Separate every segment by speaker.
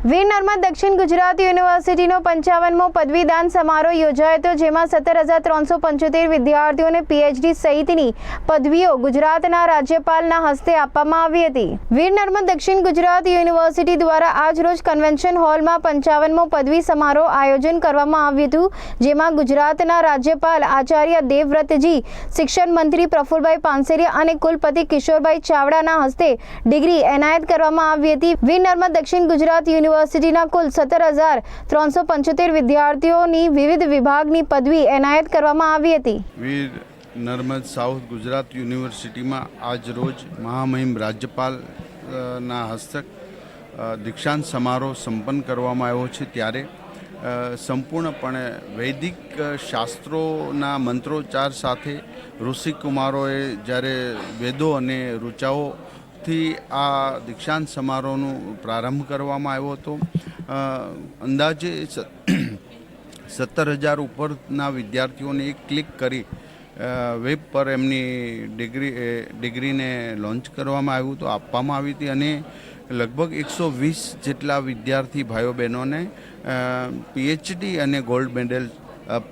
Speaker 1: વીર નર્મદ દક્ષિણ ગુજરાત યુનિવર્સિટીનો 55મો પદવીદાન સમારોહ યોજાયો હતો, જેમાં 17,375 વિદ્યાર્થીઓને પીએચડી સહિતની પદવીઓ ગુજરાતના રાજ્યપાલના હસ્તે આપવામાં આવી હતી। વીર નર્મદ દક્ષિણ ગુજરાત યુનિવર્સિટી દ્વારા આજરોજ કન્વેન્શન હોલમાં 55મો પદવી સમારોહ આયોજન કરવામાં આવ્યું હતું, જેમાં ગુજરાતના રાજ્યપાલ આચાર્ય દેવવ્રતજી, શિક્ષણ મંત્રી પ્રફુલભાઈ પાનસેરિયા અને કુલપતિ કિશોરભાઈ ચાવડાના હસ્તે ડિગ્રી એનાયત કરવામાં આવી હતી। વીર નર્મદ દક્ષિણ ગુજરાત યુનિવર્સિટીના કુલ 17,375 વિદ્યાર્થીઓની વિવિધ વિભાગની પદવી એનાયત કરવામાં આવી હતી।
Speaker 2: વીર નર્મદ સાઉથ ગુજરાત યુનિવર્સિટીમાં આજ રોજ મહામહિમ રાજ્યપાલના હસ્તક દીક્ષાંત સમારોહ સંપન્ન કરવામાં આવ્યો છે। ત્યારે સંપૂર્ણપણે વૈદિક શાસ્ત્રોના મંત્રોચ્ચાર સાથે ઋષિકુમારોએ જ્યારે વેદો અને ઋચાઓથી આ દીક્ષાંત સમારોહનો પ્રારંભ કરવામાં આવ્યો હતો। અંદાજે 17,000 ઉપરના વિદ્યાર્થીઓને એક ક્લિક કરી વેબ પર એમની ડિગ્રીને લોન્ચ કરવામાં આવ્યું હતું, આપવામાં આવી હતી અને લગભગ 120 જેટલા વિદ્યાર્થી ભાઈઓ બહેનોને પીએચડી અને ગોલ્ડ મેડલ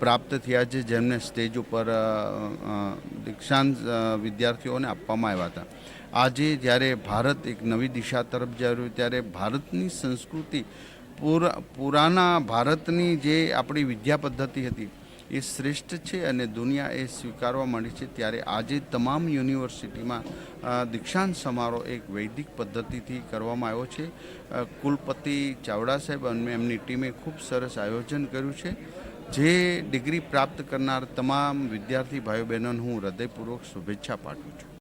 Speaker 2: પ્રાપ્ત થયા છે, જેમને સ્ટેજ ઉપર દીક્ષાંત વિદ્યાર્થીઓને આપવામાં આવ્યા હતા। આજે જ્યારે ભારત એક નવી દિશા તરફ જઈ રહ્યું, ત્યારે ભારતની સંસ્કૃતિ પુરાના ભારતની જે આપણી વિદ્યા પદ્ધતિ હતી એ શ્રેષ્ઠ છે અને દુનિયા એ સ્વીકારવા માંડી છે। ત્યારે આજે તમામ યુનિવર્સિટીમાં દીક્ષાંત સમારોહ એક વૈદિક પદ્ધતિથી કરવામાં આવ્યો છે। કુલપતિ ચાવડા સાહેબ અને એમની ટીમે ખૂબ સરસ આયોજન કર્યું છે। જે ડિગ્રી પ્રાપ્ત કરનાર તમામ વિદ્યાર્થી ભાઈઓ બહેનોને હું હૃદયપૂર્વક શુભેચ્છા પાઠવું છું।